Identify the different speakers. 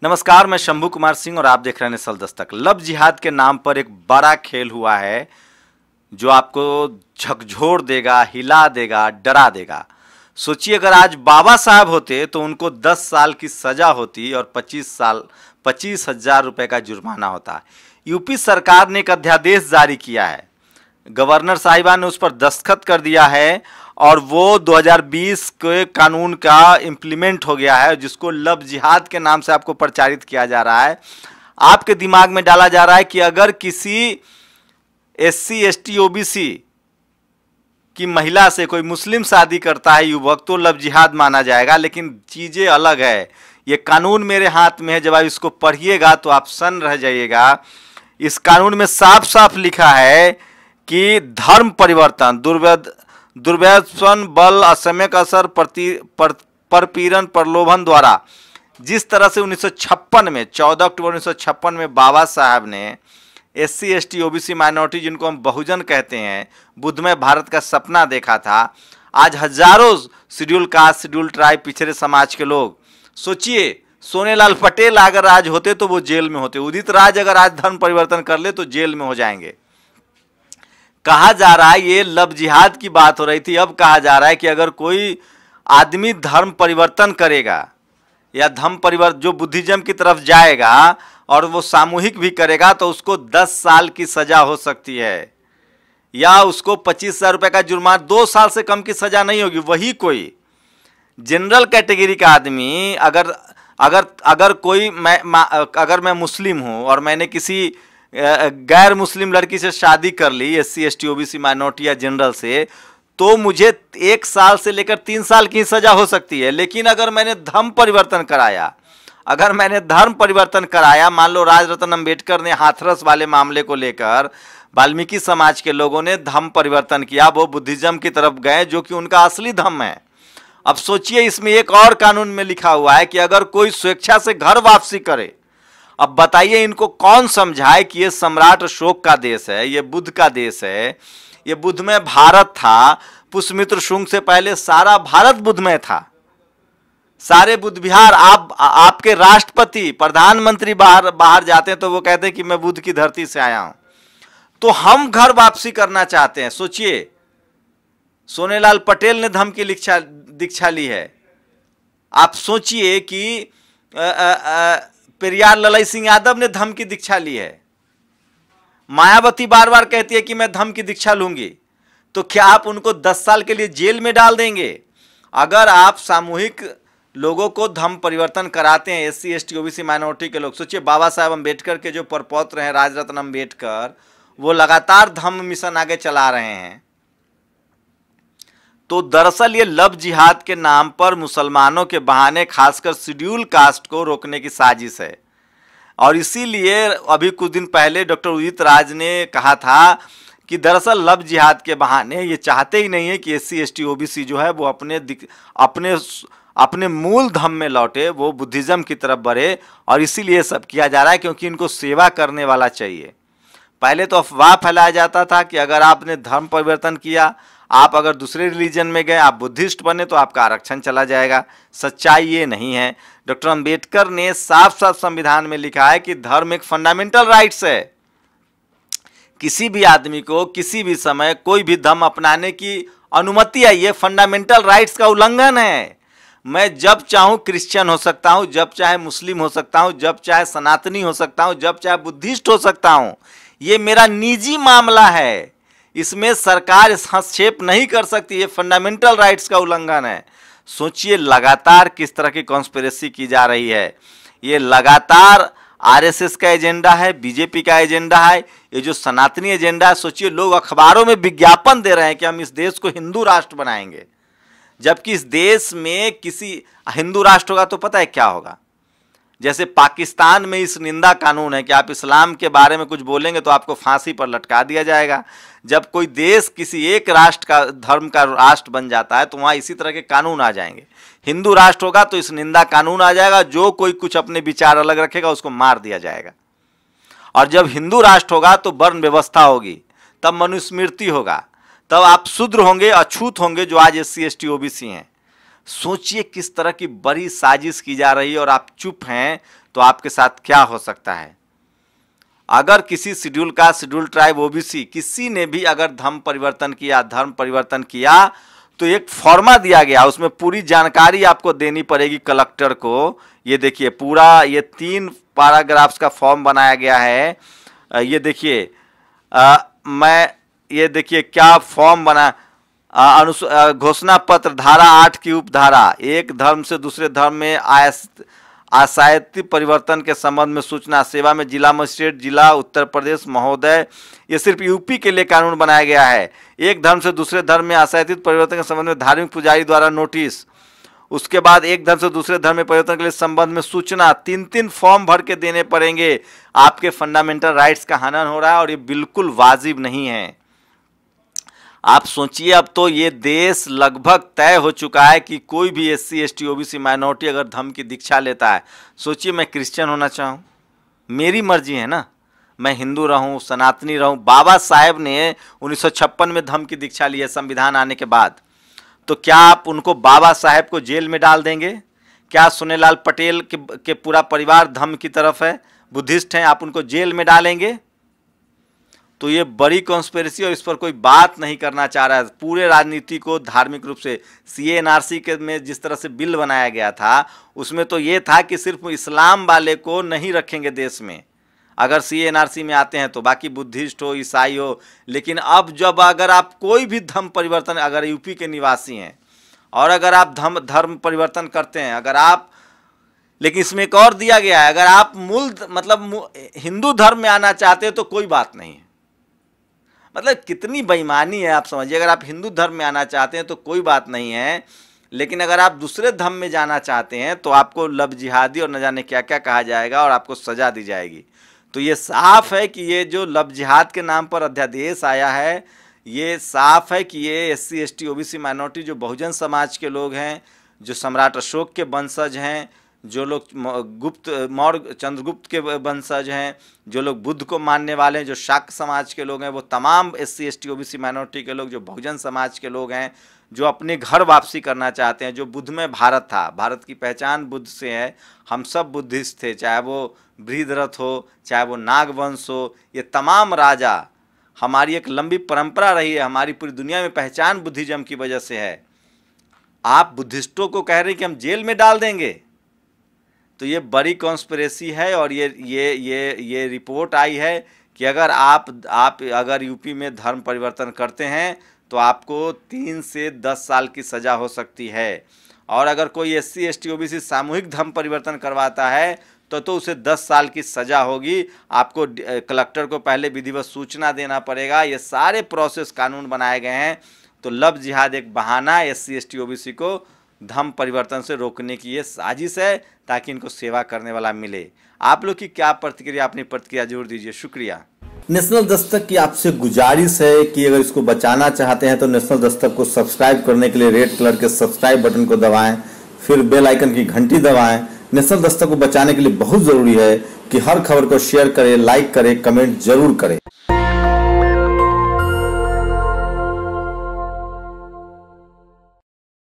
Speaker 1: नमस्कार, मैं शंभू कुमार सिंह और आप देख रहे हैं नस्ल दस्तक। लव जिहाद के नाम पर एक बड़ा खेल हुआ है जो आपको झकझोर देगा, हिला देगा, डरा देगा। सोचिए, अगर आज बाबा साहब होते तो उनको 10 साल की सजा होती और 25,000 रुपए का जुर्माना होता। यूपी सरकार ने एक अध्यादेश जारी किया है, गवर्नर साहिबा ने उस पर दस्तखत कर दिया है और वो 2020 के कानून का इम्प्लीमेंट हो गया है, जिसको लव जिहाद के नाम से आपको प्रचारित किया जा रहा है। आपके दिमाग में डाला जा रहा है कि अगर किसी SC ST OBC की महिला से कोई मुस्लिम शादी करता है युवक तो लव जिहाद माना जाएगा। लेकिन चीज़ें अलग है। ये कानून मेरे हाथ में है, जब आप इसको पढ़िएगा तो आप सन्न रह जाइएगा। इस कानून में साफ साफ लिखा है कि धर्म परिवर्तन, दुर्व्यसन, बल, असमयक असर, परपीड़न, प्रलोभन द्वारा जिस तरह से 1956 में 14 अक्टूबर 1956 में बाबा साहब ने SC ST OBC माइनॉरिटी, जिनको हम बहुजन कहते हैं, बुद्धमय भारत का सपना देखा था। आज हजारों शेड्यूल कास्ट, शेड्यूल ट्राइब, पिछड़े समाज के लोग, सोचिए, सोनेलाल पटेल अगर आज होते तो वो जेल में होते। उदित राज अगर आज धर्म परिवर्तन कर ले तो जेल में हो जाएंगे। कहा जा रहा है, ये लव जिहाद की बात हो रही थी, अब कहा जा रहा है कि अगर कोई आदमी धर्म परिवर्तन करेगा या धर्म परिवर्तन जो बुद्धिज्म की तरफ जाएगा और वो सामूहिक भी करेगा तो उसको 10 साल की सजा हो सकती है या उसको 25,000 रुपए का जुर्माना, 2 साल से कम की सजा नहीं होगी। वही कोई जनरल कैटेगरी का आदमी अगर कोई अगर मैं मुस्लिम हूँ और मैंने किसी गैर मुस्लिम लड़की से शादी कर ली, SC ST OBC माइनॉरिटी या जनरल से, तो मुझे 1 साल से लेकर 3 साल की सजा हो सकती है। लेकिन अगर मैंने धर्म परिवर्तन कराया, मान लो राजरत्न अंबेडकर ने हाथरस वाले मामले को लेकर वाल्मीकि समाज के लोगों ने धर्म परिवर्तन किया, वो बुद्धिज्म की तरफ गए जो कि उनका असली धर्म है। अब सोचिए, इसमें एक और कानून में लिखा हुआ है कि अगर कोई स्वेच्छा से घर वापसी करे, अब बताइए इनको कौन समझाए कि ये सम्राट अशोक का देश है, ये बुद्ध का देश है, ये बुद्धमय भारत था। पुष्यमित्र शुंग से पहले सारा भारत बुद्धमय था, सारे बुद्ध विहार। आपके राष्ट्रपति, प्रधानमंत्री बाहर जाते हैं तो वो कहते हैं कि मैं बुद्ध की धरती से आया हूं। तो हम घर वापसी करना चाहते हैं। सोचिए, सोनेलाल पटेल ने धम्म की दीक्षा ली है। आप सोचिए कि पेरियार ललाई सिंह यादव ने धम्म की दीक्षा ली है। मायावती बार बार कहती है कि मैं धम्म की दीक्षा लूंगी। तो क्या आप उनको 10 साल के लिए जेल में डाल देंगे? अगर आप सामूहिक लोगों को धर्म परिवर्तन कराते हैं, SC ST OBC माइनॉरिटी के लोग, सोचिए बाबा साहब अम्बेडकर के जो प्रपौत्र हैं राजरत्न अम्बेडकर, वो लगातार धम्म मिशन आगे चला रहे हैं। तो दरअसल ये लव जिहाद के नाम पर मुसलमानों के बहाने खासकर शेड्यूल कास्ट को रोकने की साजिश है। और इसीलिए अभी कुछ दिन पहले डॉक्टर उदित राज ने कहा था कि दरअसल लव जिहाद के बहाने ये चाहते ही नहीं है कि SC ST OBC जो है वो अपने मूल धर्म में लौटे, वो बुद्धिज्म की तरफ बढ़े। और इसीलिए सब किया जा रहा है क्योंकि इनको सेवा करने वाला चाहिए। पहले तो अफवाह फैलाया जाता था कि अगर आपने धर्म परिवर्तन किया, आप अगर दूसरे रिलीजन में गए, आप बुद्धिस्ट बने तो आपका आरक्षण चला जाएगा। सच्चाई ये नहीं है। डॉक्टर अंबेडकर ने साफ साफ संविधान में लिखा है कि धर्म एक फंडामेंटल राइट्स है। किसी भी आदमी को किसी भी समय कोई भी धर्म अपनाने की अनुमति है। ये फंडामेंटल राइट्स का उल्लंघन है। मैं जब चाहूँ क्रिश्चियन हो सकता हूँ, जब चाहे मुस्लिम हो सकता हूँ, जब चाहे सनातनी हो सकता हूँ, जब चाहे बुद्धिस्ट हो सकता हूँ। ये मेरा निजी मामला है, इसमें सरकार हस्तक्षेप नहीं कर सकती। ये फंडामेंटल राइट्स का उल्लंघन है। सोचिए लगातार किस तरह की कॉन्स्पिरेसी की जा रही है। ये लगातार RSS का एजेंडा है, BJP का एजेंडा है, ये जो सनातनी एजेंडा है। सोचिए, लोग अखबारों में विज्ञापन दे रहे हैं कि हम इस देश को हिंदू राष्ट्र बनाएंगे, जबकि इस देश में किसी हिंदू राष्ट्र होगा तो पता है क्या होगा? जैसे पाकिस्तान में इस निंदा कानून है कि आप इस्लाम के बारे में कुछ बोलेंगे तो आपको फांसी पर लटका दिया जाएगा। जब कोई देश किसी एक राष्ट्र का धर्म का राष्ट्र बन जाता है तो वहाँ इसी तरह के कानून आ जाएंगे। हिंदू राष्ट्र होगा तो इस निंदा कानून आ जाएगा, जो कोई कुछ अपने विचार अलग रखेगा उसको मार दिया जाएगा। और जब हिंदू राष्ट्र होगा तो वर्ण व्यवस्था होगी, तब मनुस्मृति होगा, तब आप शूद्र होंगे, अछूत होंगे जो आज SC ST OBC हैं। सोचिए किस तरह की बड़ी साजिश की जा रही है और आप चुप हैं तो आपके साथ क्या हो सकता है। अगर किसी schedule caste, schedule tribe, OBC किसी ने भी अगर धर्म परिवर्तन किया तो एक फॉर्मा दिया गया, उसमें पूरी जानकारी आपको देनी पड़ेगी कलेक्टर को। ये देखिए पूरा ये 3 पैराग्राफ्स का फॉर्म बनाया गया है। ये देखिए ये देखिए क्या फॉर्म बना। घोषणा पत्र धारा 8 की उपधारा, एक धर्म से दूसरे धर्म में आशायती परिवर्तन के संबंध में सूचना सेवा में जिला मजिस्ट्रेट जिला उत्तर प्रदेश महोदय, ये सिर्फ यूपी के लिए कानून बनाया गया है। एक धर्म से दूसरे धर्म में आशायती परिवर्तन के संबंध में धार्मिक पुजारी द्वारा नोटिस, उसके बाद एक धर्म से दूसरे धर्म में परिवर्तन के लिए संबंध में सूचना, 3 फॉर्म भर के देने पड़ेंगे। आपके फंडामेंटल राइट्स का हनन हो रहा है और ये बिल्कुल वाजिब नहीं है। आप सोचिए, अब तो ये देश लगभग तय हो चुका है कि कोई भी SC ST OBC माइनॉरिटी अगर धर्म की दीक्षा लेता है, सोचिए मैं क्रिश्चियन होना चाहूँ, मेरी मर्जी है ना, मैं हिंदू रहूँ, सनातनी रहूँ। बाबा साहेब ने 1956 में धर्म की दीक्षा ली है संविधान आने के बाद, तो क्या आप उनको बाबा साहेब को जेल में डाल देंगे? क्या सोनेलाल पटेल के पूरा परिवार धर्म की तरफ है, बुद्धिस्ट हैं, आप उनको जेल में डालेंगे? तो ये बड़ी कॉन्स्पिरेसी और इस पर कोई बात नहीं करना चाह रहा है। पूरे राजनीति को धार्मिक रूप से CA NRC के में जिस तरह से बिल बनाया गया था, उसमें तो ये था कि सिर्फ इस्लाम वाले को नहीं रखेंगे देश में, अगर CA NRC में आते हैं तो, बाकी बुद्धिस्ट हो, ईसाई हो। लेकिन अब जब अगर आप कोई भी धर्म परिवर्तन, अगर यूपी के निवासी हैं और अगर आप धर्म परिवर्तन करते हैं, अगर आप, लेकिन इसमें एक और दिया गया है, अगर आप हिंदू धर्म में आना चाहते हैं तो कोई बात नहीं है। मतलब कितनी बेईमानी है आप समझिए। अगर आप हिंदू धर्म में आना चाहते हैं तो कोई बात नहीं है, लेकिन अगर आप दूसरे धर्म में जाना चाहते हैं तो आपको लव जिहादी और न जाने क्या क्या कहा जाएगा और आपको सजा दी जाएगी। तो ये साफ है कि ये जो लव जिहाद के नाम पर अध्यादेश आया है, ये साफ है कि ये SC ST OBC माइनॉरिटी जो बहुजन समाज के लोग हैं, जो सम्राट अशोक के वंशज हैं, जो लोग मौर्य चंद्रगुप्त के वंशज हैं, जो लोग बुद्ध को मानने वाले हैं, जो शाक्त समाज के लोग हैं, वो तमाम SC ST OBC माइनॉरिटी के लोग जो बहुजन समाज के लोग हैं, जो अपने घर वापसी करना चाहते हैं, जो बुद्धमय भारत था, भारत की पहचान बुद्ध से है, हम सब बुद्धिस्ट थे, चाहे वो बृहद्रथ हो, चाहे वो नागवंश हो, ये तमाम राजा, हमारी एक लंबी परंपरा रही है, हमारी पूरी दुनिया में पहचान बुद्धिज्म की वजह से है। आप बुद्धिस्टों को कह रहे हैं कि हम जेल में डाल देंगे, तो ये बड़ी कॉन्स्पिरेसी है। और ये रिपोर्ट आई है कि अगर आप अगर यूपी में धर्म परिवर्तन करते हैं तो आपको 3 से 10 साल की सज़ा हो सकती है, और अगर कोई SC ST OBC सामूहिक धर्म परिवर्तन करवाता है तो उसे 10 साल की सज़ा होगी। आपको कलेक्टर को पहले विधिवत सूचना देना पड़ेगा। ये सारे प्रोसेस कानून बनाए गए हैं। तो लव जिहाद एक बहाना है SC ST OBC को धर्म परिवर्तन से रोकने की, ये साजिश है ताकि इनको सेवा करने वाला मिले। आप लोग की क्या प्रतिक्रिया, अपनी प्रतिक्रिया जरूर दीजिए। शुक्रिया।
Speaker 2: नेशनल दस्तक की आपसे गुजारिश है कि अगर इसको बचाना चाहते हैं तो नेशनल दस्तक को सब्सक्राइब करने के लिए रेड कलर के सब्सक्राइब बटन को दबाएं, फिर बेल आइकन की घंटी दबाएं। नेशनल दस्तक को बचाने के लिए बहुत जरूरी है कि हर खबर को शेयर करें, लाइक करें, कमेंट जरूर करें।